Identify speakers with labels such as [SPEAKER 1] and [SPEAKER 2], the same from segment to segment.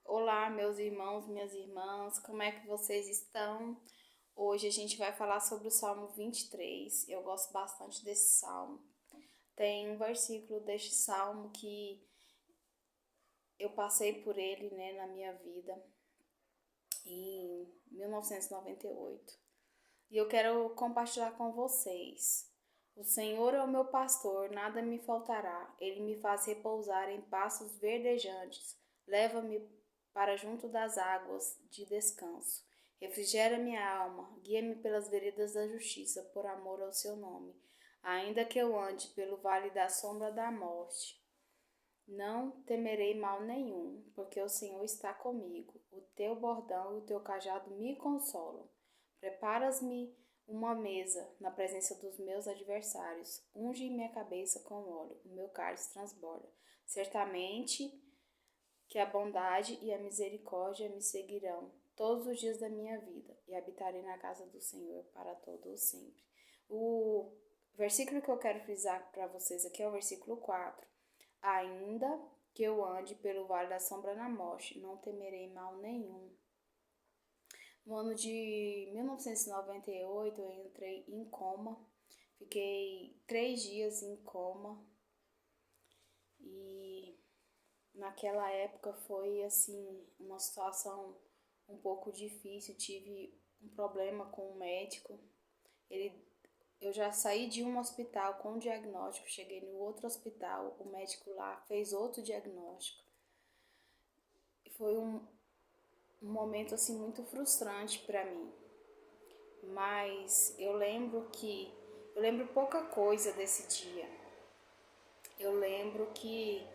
[SPEAKER 1] Olá, meus irmãos, minhas irmãs, como é que vocês estão? Hoje a gente vai falar sobre o Salmo 23. Eu gosto bastante desse salmo. Tem um versículo deste salmo que eu passei por ele, na minha vida em 1998. E eu quero compartilhar com vocês. O Senhor é o meu pastor, nada me faltará. Ele me faz repousar em pastos verdejantes. Leva-me para junto das águas de descanso. Refrigera minha alma, guia-me pelas veredas da justiça, por amor ao seu nome. Ainda que eu ande pelo vale da sombra da morte, não temerei mal nenhum, porque o Senhor está comigo. O teu bordão e o teu cajado me consolam. Preparas-me uma mesa na presença dos meus adversários. Unge minha cabeça com óleo, o meu cálice transborda. Certamente que a bondade e a misericórdia me seguirão todos os dias da minha vida, e habitarei na casa do Senhor para todo o sempre. O versículo que eu quero frisar para vocês aqui é o versículo 4. Ainda que eu ande pelo vale da sombra da morte, não temerei mal nenhum. No ano de 1998, eu entrei em coma. Fiquei 3 dias em coma. E naquela época foi, assim, uma situação um pouco difícil. Tive um problema com o médico. Eu já saí de um hospital com diagnóstico, cheguei no outro hospital, o médico lá fez outro diagnóstico. E foi um momento assim muito frustrante para mim. Mas eu lembro pouca coisa desse dia. Eu lembro que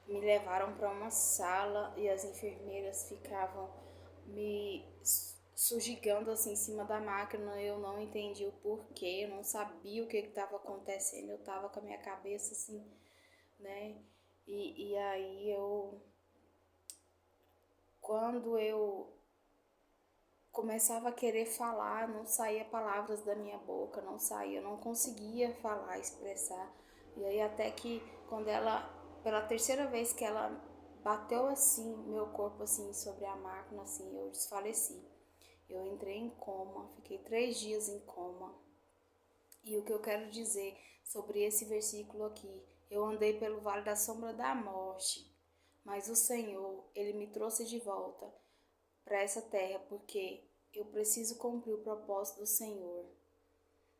[SPEAKER 1] me levaram para uma sala e as enfermeiras ficavam me sujigando assim em cima da máquina. Eu não entendi o porquê, eu não sabia o que estava acontecendo. Eu estava com a minha cabeça assim, né? E aí quando eu começava a querer falar, não saía palavras da minha boca, não saía, eu não conseguia falar, expressar. E aí até que quando ela, pela terceira vez que ela bateu assim, meu corpo assim sobre a máquina, assim, eu desfaleci. Eu entrei em coma, fiquei 3 dias em coma. E o que eu quero dizer sobre esse versículo aqui, eu andei pelo vale da sombra da morte, mas o Senhor, Ele me trouxe de volta para essa terra, porque eu preciso cumprir o propósito do Senhor.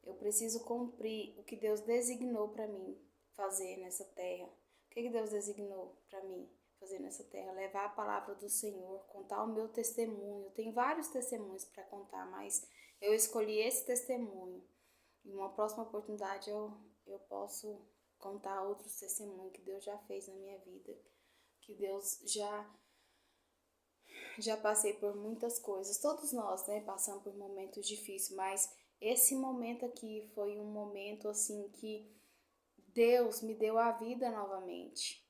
[SPEAKER 1] Eu preciso cumprir o que Deus designou para mim fazer nessa terra. O que Deus designou para mim fazer nessa terra? Levar a palavra do Senhor, contar o meu testemunho. Tem vários testemunhos para contar, mas eu escolhi esse testemunho. Em uma próxima oportunidade eu posso contar outros testemunhos que Deus já fez na minha vida, que Deus já passei por muitas coisas. Todos nós, né, passamos por momentos difíceis, mas esse momento aqui foi um momento assim que Deus me deu a vida novamente,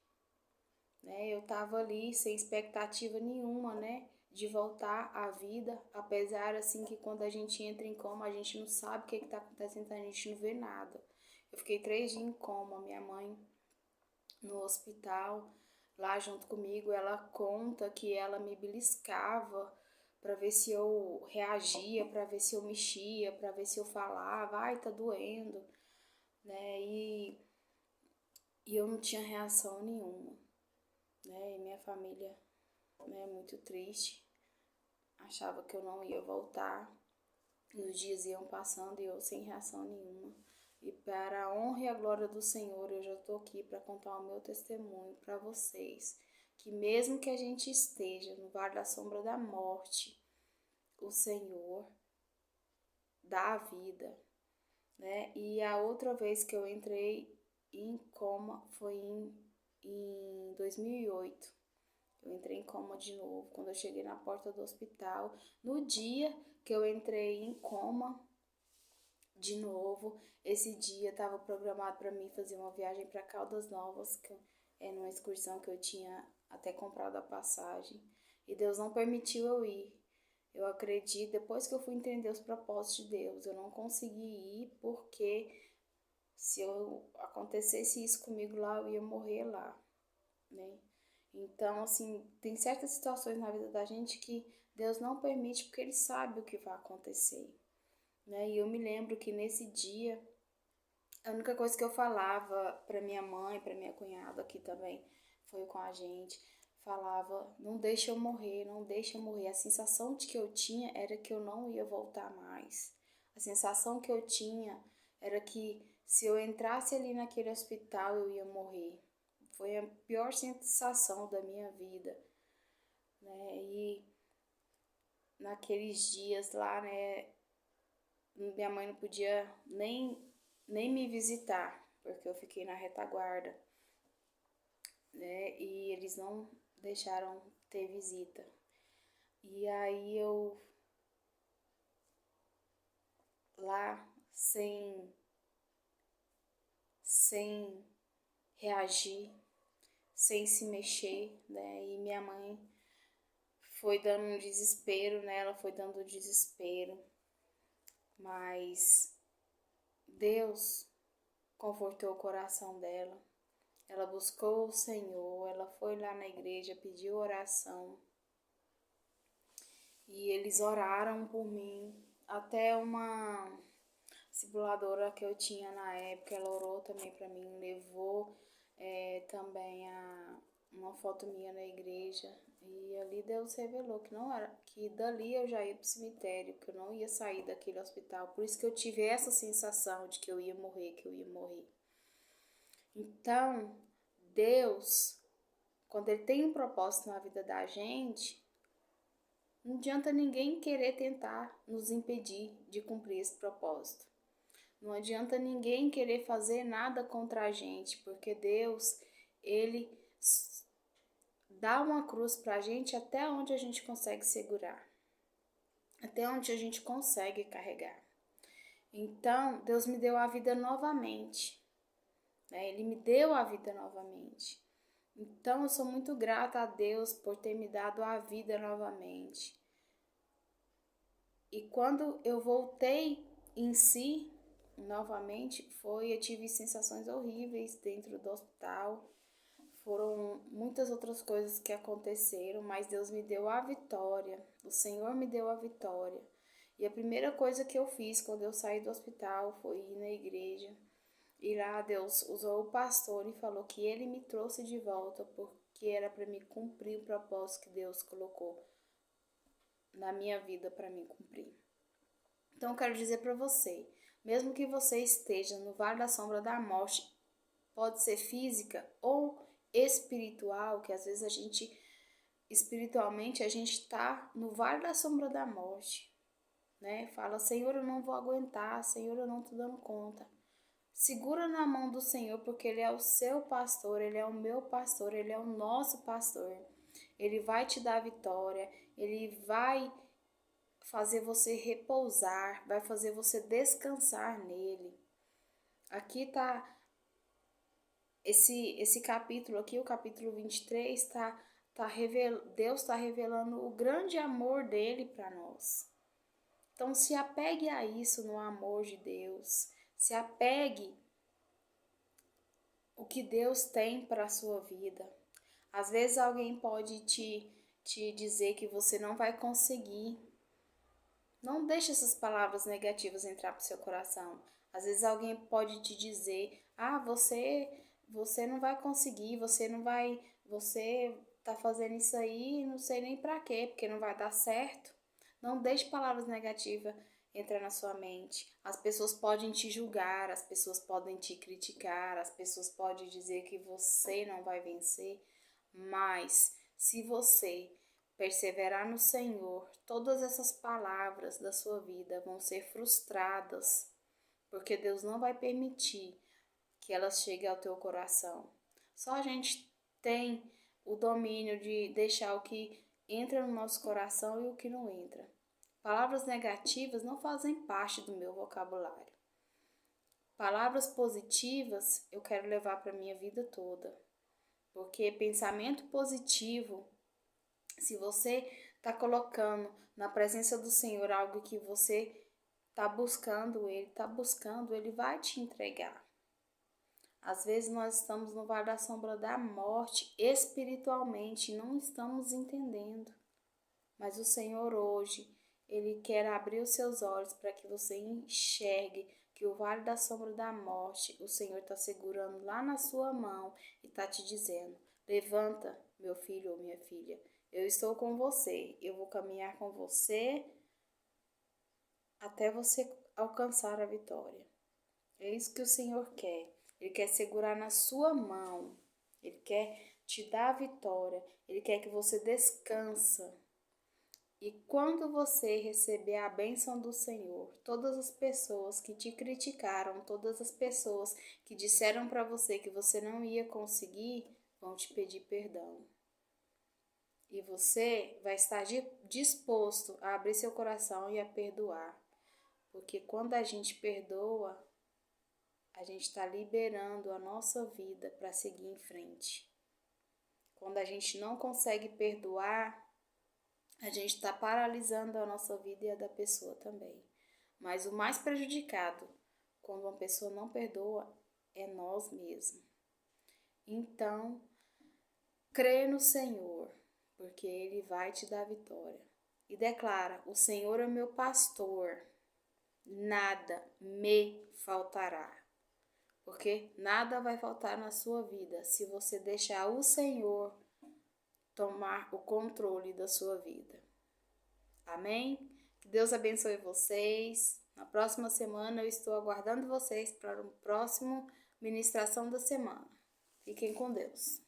[SPEAKER 1] né? Eu tava ali sem expectativa nenhuma, né, de voltar à vida, apesar assim que quando a gente entra em coma, a gente não sabe o que tá acontecendo, a gente não vê nada. Eu fiquei 3 dias em coma, minha mãe no hospital, lá junto comigo, ela conta que ela me beliscava para ver se eu reagia, para ver se eu mexia, para ver se eu falava, ai, tá doendo, né? E eu não tinha reação nenhuma, né? E minha família, né, muito triste, achava que eu não ia voltar. Os dias iam passando e eu sem reação nenhuma. E para a honra e a glória do Senhor, eu já estou aqui para contar o meu testemunho para vocês. Que mesmo que a gente esteja no vale da sombra da morte, o Senhor dá a vida, né? E a outra vez que eu entrei em coma foi em 2008. Eu entrei em coma de novo, quando eu cheguei na porta do hospital. No dia que eu entrei em coma, de novo, esse dia estava programado para mim fazer uma viagem para Caldas Novas, que é numa excursão que eu tinha até comprado a passagem. E Deus não permitiu eu ir. Eu acredito, depois que eu fui entender os propósitos de Deus, eu não consegui ir porque se eu acontecesse isso comigo lá, eu ia morrer lá, né? Então, assim, tem certas situações na vida da gente que Deus não permite porque Ele sabe o que vai acontecer, né? E eu me lembro que nesse dia, a única coisa que eu falava para minha mãe, para minha cunhada aqui também, foi com a gente, falava, não deixa eu morrer, não deixa eu morrer. A sensação de que eu tinha era que eu não ia voltar mais. A sensação que eu tinha era que se eu entrasse ali naquele hospital eu ia morrer. Foi a pior sensação da minha vida, né? E naqueles dias lá, né, minha mãe não podia nem me visitar, porque eu fiquei na retaguarda, né? E eles não deixaram ter visita. E aí eu lá sem reagir, sem se mexer, né? E minha mãe foi dando um desespero, né? Ela foi dando desespero, mas Deus confortou o coração dela. Ela buscou o Senhor, ela foi lá na igreja, pediu oração. E eles oraram por mim. Até uma discipuladora que eu tinha na época, ela orou também para mim, levou também uma foto minha na igreja. E ali Deus revelou que não era, que dali eu já ia pro cemitério, que eu não ia sair daquele hospital. Por isso que eu tive essa sensação de que eu ia morrer, que eu ia morrer. Então, Deus, quando Ele tem um propósito na vida da gente, não adianta ninguém querer tentar nos impedir de cumprir esse propósito. Não adianta ninguém querer fazer nada contra a gente, porque Deus, Ele dá uma cruz pra gente até onde a gente consegue segurar, até onde a gente consegue carregar. Então, Deus me deu a vida novamente, né? Ele me deu a vida novamente. Então, eu sou muito grata a Deus por ter me dado a vida novamente. E quando eu voltei em si, novamente, eu tive sensações horríveis dentro do hospital. Foram muitas outras coisas que aconteceram, mas Deus me deu a vitória. O Senhor me deu a vitória. E a primeira coisa que eu fiz quando eu saí do hospital foi ir na igreja. E lá Deus usou o pastor e falou que ele me trouxe de volta porque era para mim cumprir o propósito que Deus colocou na minha vida para mim cumprir. Então eu quero dizer para você, mesmo que você esteja no vale da sombra da morte, pode ser física ou espiritual, que às vezes espiritualmente a gente está no vale da sombra da morte, né? Fala, Senhor, eu não vou aguentar, Senhor, eu não estou dando conta. Segura na mão do Senhor, porque Ele é o seu pastor, Ele é o meu pastor, Ele é o nosso pastor. Ele vai te dar vitória, Ele vai fazer você repousar, vai fazer você descansar nele. Aqui está esse capítulo aqui, o capítulo 23, Deus está revelando o grande amor dele para nós. Então se apegue a isso, no amor de Deus. Se apegue o que Deus tem para a sua vida. Às vezes alguém pode te dizer que você não vai conseguir. Não deixe essas palavras negativas entrar para o seu coração. Às vezes alguém pode te dizer, você não vai conseguir, você tá fazendo isso aí, não sei nem para quê, porque não vai dar certo. Não deixe palavras negativas entrar na sua mente. As pessoas podem te julgar, as pessoas podem te criticar, as pessoas podem dizer que você não vai vencer, mas se você perseverar no Senhor, todas essas palavras da sua vida vão ser frustradas, porque Deus não vai permitir que elas cheguem ao teu coração. Só a gente tem o domínio de deixar o que entra no nosso coração e o que não entra. Palavras negativas não fazem parte do meu vocabulário. Palavras positivas eu quero levar para a minha vida toda. Porque pensamento positivo, se você está colocando na presença do Senhor algo que você está buscando, Ele vai te entregar. Às vezes nós estamos no vale da sombra da morte espiritualmente e não estamos entendendo. Mas o Senhor hoje, Ele quer abrir os seus olhos para que você enxergue que o vale da sombra da morte, o Senhor está segurando lá na sua mão e está te dizendo: levanta, meu filho ou minha filha, eu estou com você, eu vou caminhar com você até você alcançar a vitória. É isso que o Senhor quer. Ele quer segurar na sua mão. Ele quer te dar a vitória. Ele quer que você descansa. E quando você receber a bênção do Senhor, todas as pessoas que te criticaram, todas as pessoas que disseram para você que você não ia conseguir, vão te pedir perdão. E você vai estar disposto a abrir seu coração e a perdoar. Porque quando a gente perdoa, a gente está liberando a nossa vida para seguir em frente. Quando a gente não consegue perdoar, a gente está paralisando a nossa vida e a da pessoa também. Mas o mais prejudicado, quando uma pessoa não perdoa, é nós mesmos. Então, crê no Senhor, porque Ele vai te dar vitória. E declara: o Senhor é meu pastor, nada me faltará. Porque nada vai faltar na sua vida se você deixar o Senhor tomar o controle da sua vida. Amém? Que Deus abençoe vocês. Na próxima semana eu estou aguardando vocês para o próximo ministração da semana. Fiquem com Deus.